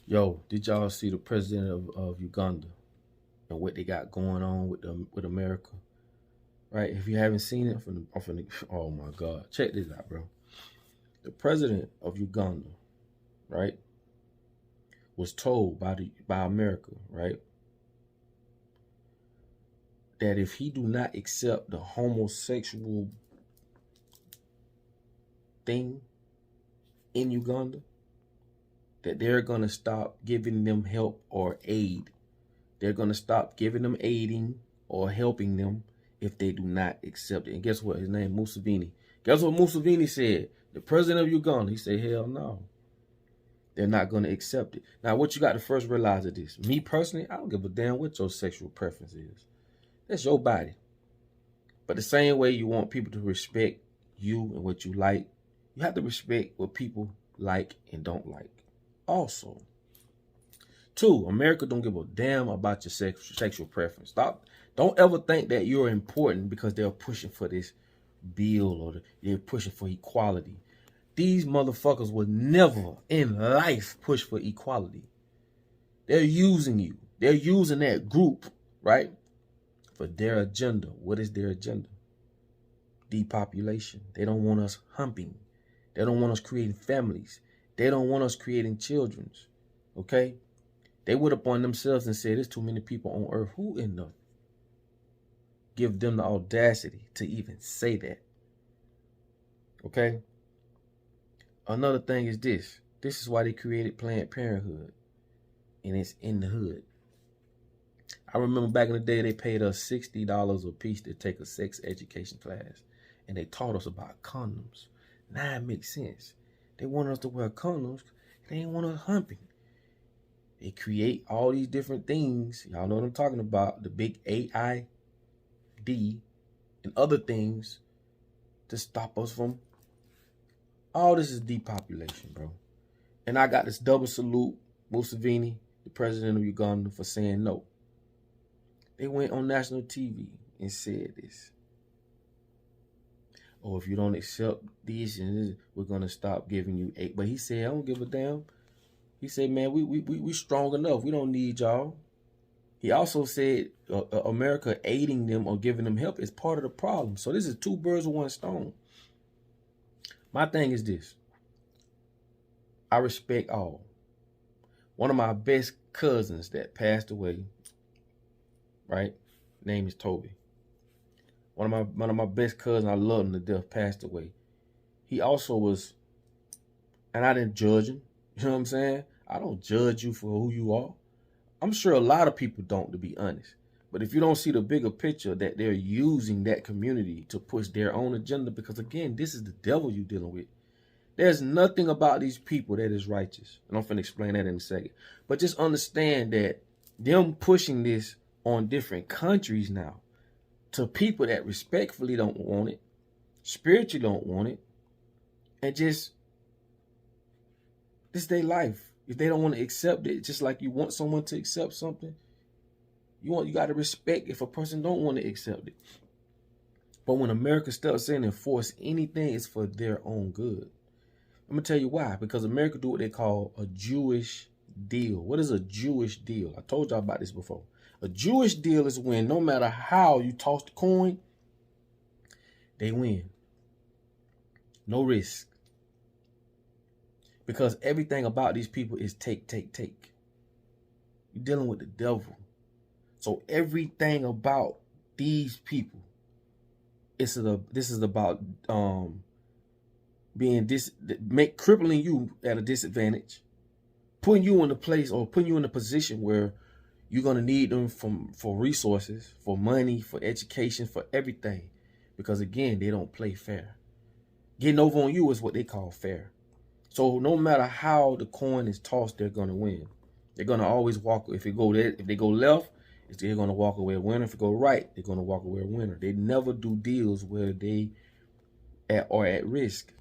Yo, did y'all see the president of Uganda and what they got going on with America? Right? If you haven't seen it oh my God, check this out, bro. The president of Uganda, right, was told by America, right, that if he do not accept the homosexual thing in Uganda, that they're gonna stop giving them help or aid. They're gonna stop giving them aiding or helping them if they do not accept it. And guess what? His name Museveni. Guess what Museveni said? The president of Uganda. He said, hell no. They're not gonna accept it. Now, what you got to first realize of this. Me personally, I don't give a damn what your sexual preference is. That's your body. But the same way you want people to respect you and what you like, you have to respect what people like and don't like. Also, two, America don't give a damn about your sexual preference. Don't ever think that you're important because they're pushing for this bill or they're pushing for equality. These motherfuckers will never in life push for equality. They're using you. They're using that group, right, for their agenda. What is their agenda? Depopulation. They don't want us humping. They don't want us creating families. They don't want us creating children. Okay? They would up on themselves and said, there's too many people on earth. Who in the give them the audacity to even say that? Okay? Another thing is this. This is why they created Planned Parenthood. And it's in the hood. I remember back in the day, they paid us $60 a piece to take a sex education class. And they taught us about condoms. Now it makes sense. They want us to wear condoms. They ain't want us humping. They create all these different things. Y'all know what I'm talking about. The big AID and other things to stop us from. All this is depopulation, bro. And I got this double salute, Museveni, the president of Uganda, for saying no. They went on national TV and said this. Oh, if you don't accept these, we're going to stop giving you aid. But he said, I don't give a damn. He said, man, we strong enough. We don't need y'all. He also said America aiding them or giving them help is part of the problem. So this is two birds with one stone. My thing is this. I respect all. One of my best cousins that passed away, right? Name is Toby. One of my best cousins, I love him to death, passed away. He also was, and I didn't judge him. You know what I'm saying? I don't judge you for who you are. I'm sure a lot of people don't, to be honest. But if you don't see the bigger picture that they're using that community to push their own agenda, because again, this is the devil you're dealing with. There's nothing about these people that is righteous. And I'm finna explain that in a second. But just understand that them pushing this on different countries now to people that respectfully don't want it, spiritually don't want it, and just this is their life. If they don't want to accept it, just like you want someone to accept something, you got to respect if a person don't want to accept it. But when America steps in and force anything, it's for their own good. I'm gonna tell you why. Because America do what they call a Jewish deal. What is a Jewish deal? I told y'all about this before. A Jewish deal is when no matter how you toss the coin, they win. No risk. Because everything about these people is take, take, take. You're dealing with the devil. So everything about these people, this is about crippling you at a disadvantage, putting you in a place or putting you in a position where you're gonna need them for resources, for money, for education, for everything. Because again, they don't play fair. Getting over on you is what they call fair. So no matter how the coin is tossed, they're gonna win. They're gonna always walk. If they go left, they're gonna walk away a winner. If they go right, they're gonna walk away a winner. They never do deals where they are at risk.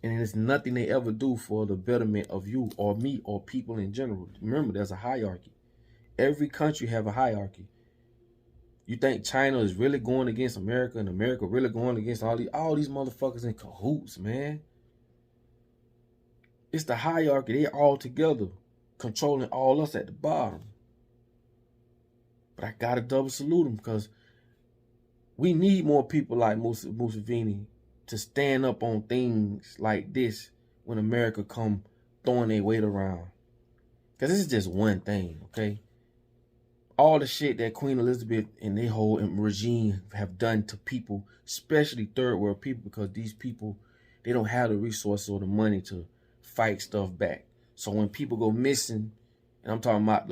And it's nothing they ever do for the betterment of you or me or people in general. Remember, there's a hierarchy. Every country have a hierarchy. You think China is really going against America and America really going against all these motherfuckers in cahoots, man? It's the hierarchy. They all together, controlling all us at the bottom. But I gotta double salute them because we need more people like Museveni to stand up on things like this when America come throwing their weight around. Because this is just one thing, okay? All the shit that Queen Elizabeth and their whole regime have done to people, especially third world people, because these people, they don't have the resources or the money to fight stuff back. So when people go missing, and I'm talking about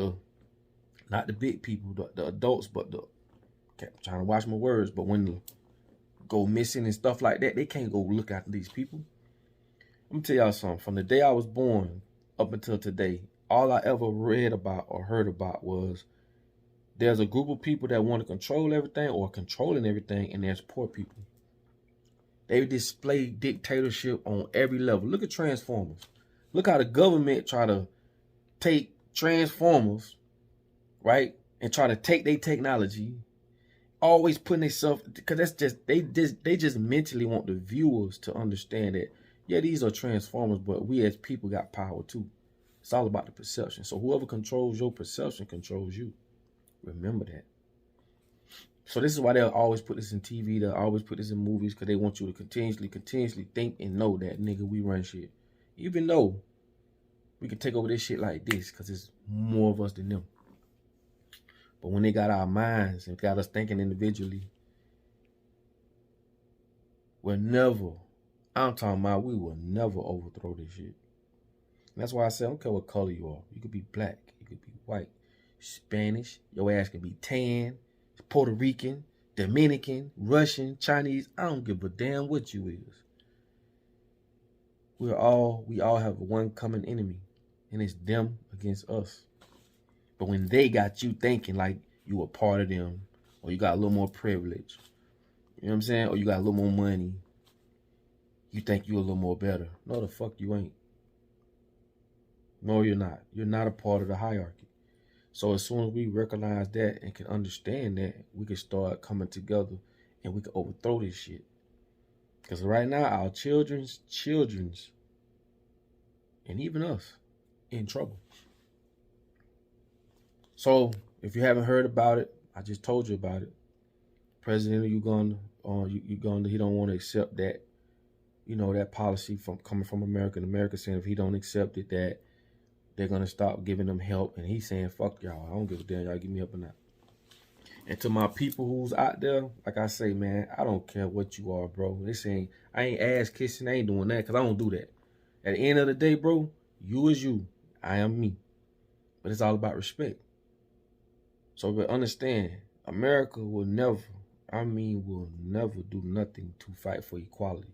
not the big people, the adults, but I'm trying to watch my words, but when they go missing and stuff like that, they can't go look after these people. Let me tell y'all something. From the day I was born up until today, all I ever read about or heard about was there's a group of people that want to control everything or controlling everything, and there's poor people. They display dictatorship on every level. Look at Transformers. Look how the government try to take Transformers, right, and try to take their technology, always putting themselves, because that's just they just mentally want the viewers to understand that, yeah, these are Transformers, but we as people got power too. It's all about the perception. So whoever controls your perception controls you. Remember that. So this is why they'll always put this in TV. They'll always put this in movies, because they want you to continuously think and know that, nigga, we run shit. Even though we can take over this shit like this, because there's more of us than them. But when they got our minds and got us thinking individually, we'll never, I'm talking about, we will never overthrow this shit. And that's why I say, I don't care what color you are. You could be black, you could be white, Spanish, your ass can be tan, Puerto Rican, Dominican, Russian, Chinese. I don't give a damn what you is. We all have one common enemy, and it's them against us. But when they got you thinking like you a part of them, or you got a little more privilege, you know what I'm saying? Or you got a little more money, you think you a little more better. No, the fuck you ain't. No, you're not. You're not a part of the hierarchy. So as soon as we recognize that and can understand that, we can start coming together and we can overthrow this shit. Because right now, our children's, and even us, in trouble. So if you haven't heard about it, I just told you about it. President Uganda, he don't want to accept that, you know, that policy coming from America. And America saying if he don't accept it, that they're going to stop giving them help. And he's saying, fuck y'all. I don't give a damn. Y'all give me help or not. And to my people who's out there, like I say, man, I don't care what you are, bro. This ain't, I ain't ass kissing. I ain't doing that because I don't do that. At the end of the day, bro, you is you. I am me. But it's all about respect. So but understand, America will never do nothing to fight for equality.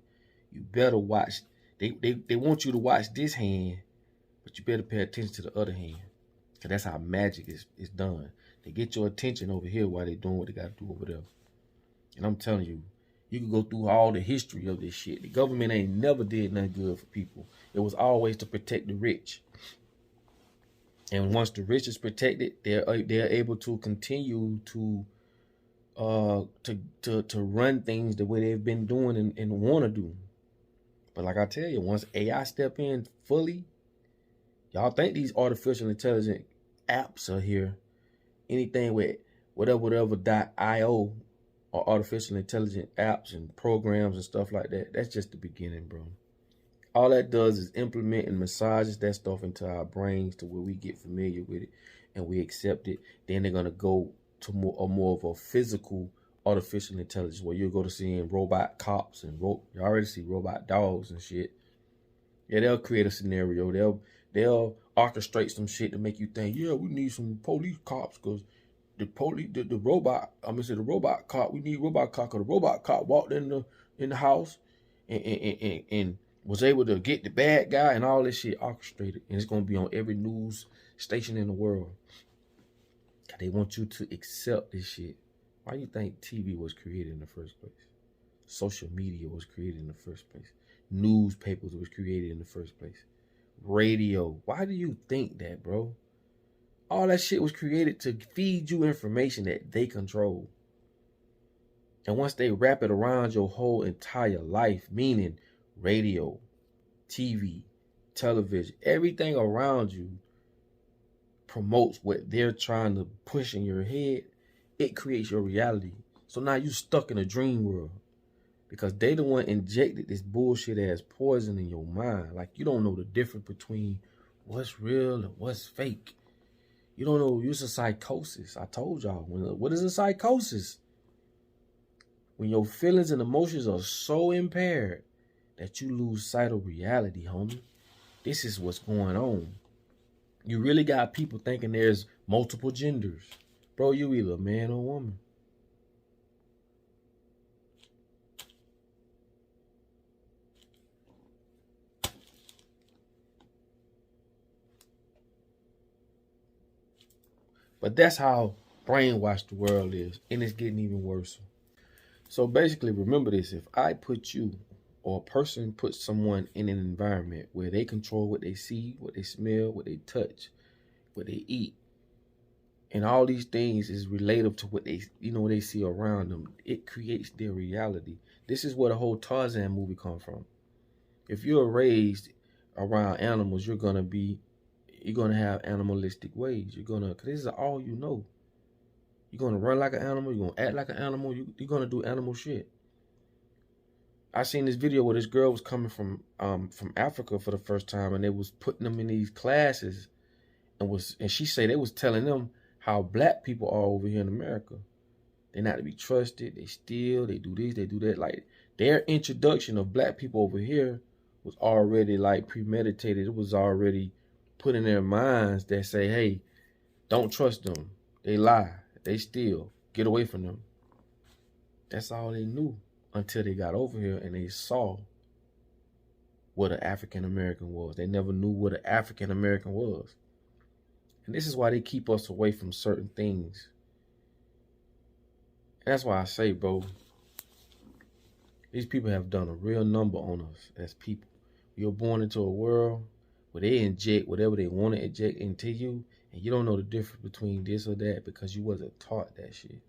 You better watch. They want you to watch this hand, but you better pay attention to the other hand. Because that's how magic is done. They get your attention over here while they doing what they got to do over there. And I'm telling you, you can go through all the history of this shit. The government ain't never did nothing good for people. It was always to protect the rich. And once the rich is protected, they're able to continue to run things the way they've been doing and want to do. But like I tell you, once AI step in fully, y'all think these artificial intelligence apps are here. Anything with whatever.io or artificial intelligence apps and programs and stuff like that, that's just the beginning, bro. All that does is implement and massages that stuff into our brains to where we get familiar with it and we accept it. Then they're going to go to more of a physical artificial intelligence where you'll go to seeing robot cops and you already see robot dogs and shit. Yeah, they'll create a scenario. They'll orchestrate some shit to make you think, yeah, we need some police cops because the robot cop, we need robot cop because the robot cop walked in the house and was able to get the bad guy and all this shit orchestrated. And it's going to be on every news station in the world. They want you to accept this shit. Why do you think TV was created in the first place? Social media was created in the first place. Newspapers was created in the first place. Radio. Why do you think that, bro? All that shit was created to feed you information that they control. And once they wrap it around your whole entire life, meaning radio, TV, television, everything around you promotes what they're trying to push in your head. It creates your reality. So now you stuck in a dream world because they the one injected this bullshit as poison in your mind. Like you don't know the difference between what's real and what's fake. You don't know. It's a psychosis. I told y'all. What is a psychosis? When your feelings and emotions are so impaired that you lose sight of reality, homie. This is what's going on. You really got people thinking there's multiple genders. Bro, you either a man or woman. But that's how brainwashed the world is. And it's getting even worse. So basically, remember this. If I put you or a person puts someone in an environment where they control what they see, what they smell, what they touch, what they eat, and all these things is related to what they, they see around them, it creates their reality. This is where the whole Tarzan movie comes from. If you're raised around animals, you're gonna have animalistic ways. Cause this is all you know. You're gonna run like an animal. You're gonna act like an animal. You're gonna do animal shit. I seen this video where this girl was coming from Africa for the first time, and they was putting them in these classes, and she said they was telling them how black people are over here in America. They're not to be trusted. They steal. They do this. They do that. Like their introduction of black people over here was already like premeditated. It was already put in their minds that say, hey, don't trust them. They lie. They steal. Get away from them. That's all they knew until they got over here and they saw what an African American was. They never knew what an African American was. And this is why they keep us away from certain things. And that's why I say, bro, these people have done a real number on us as people. You're born into a world where they inject whatever they want to inject into you, and you don't know the difference between this or that because you wasn't taught that shit.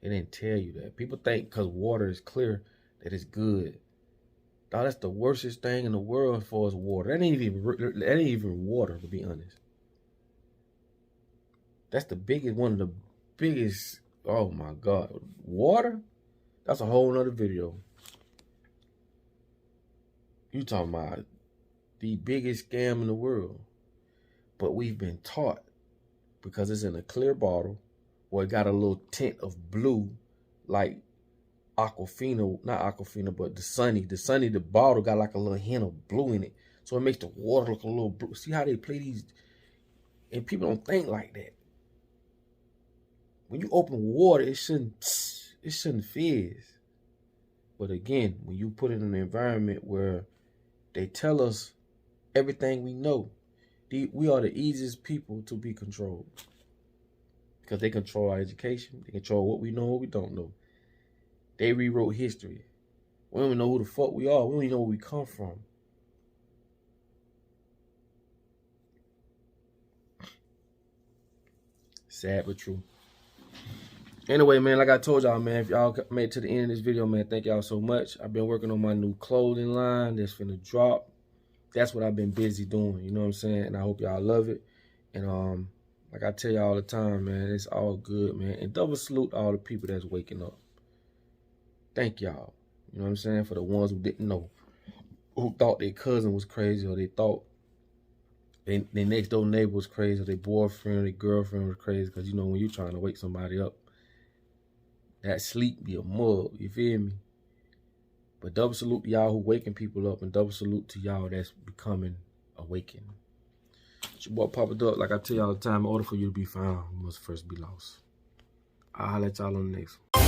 They didn't tell you that. People think because water is clear that it's good. Dog, that's the worstest thing in the world as far as water. That ain't even water, to be honest. That's one of the biggest, oh my God. Water? That's a whole nother video. You talking about the biggest scam in the world. But we've been taught because it's in a clear bottle or it got a little tint of blue like Aquafina, not Aquafina, but the Sunny. The bottle got like a little hint of blue in it. So it makes the water look a little blue. See how they play these? And people don't think like that. When you open water, it shouldn't fizz. But again, when you put it in an environment where they tell us everything we know, we are the easiest people to be controlled. Because they control our education. They control what we know and what we don't know. They rewrote history. We don't even know who the fuck we are. We don't even know where we come from. Sad but true. Anyway, man, like I told y'all, man, if y'all made it to the end of this video, man, thank y'all so much. I've been working on my new clothing line that's finna drop. That's what I've been busy doing, you know what I'm saying? And I hope y'all love it. And like I tell y'all all the time, man, it's all good, man. And double salute all the people that's waking up. Thank y'all. You know what I'm saying? For the ones who didn't know, who thought their cousin was crazy, or they thought their next door neighbor was crazy, or their boyfriend or their girlfriend was crazy. Because, you know, when you're trying to wake somebody up, that sleep be a mug, you feel me? But double salute to y'all who waking people up, and double salute to y'all that's becoming awakened. It's your boy Papa Duck. Like I tell y'all all the time, in order for you to be found, you must first be lost. I'll holler at y'all on the next one.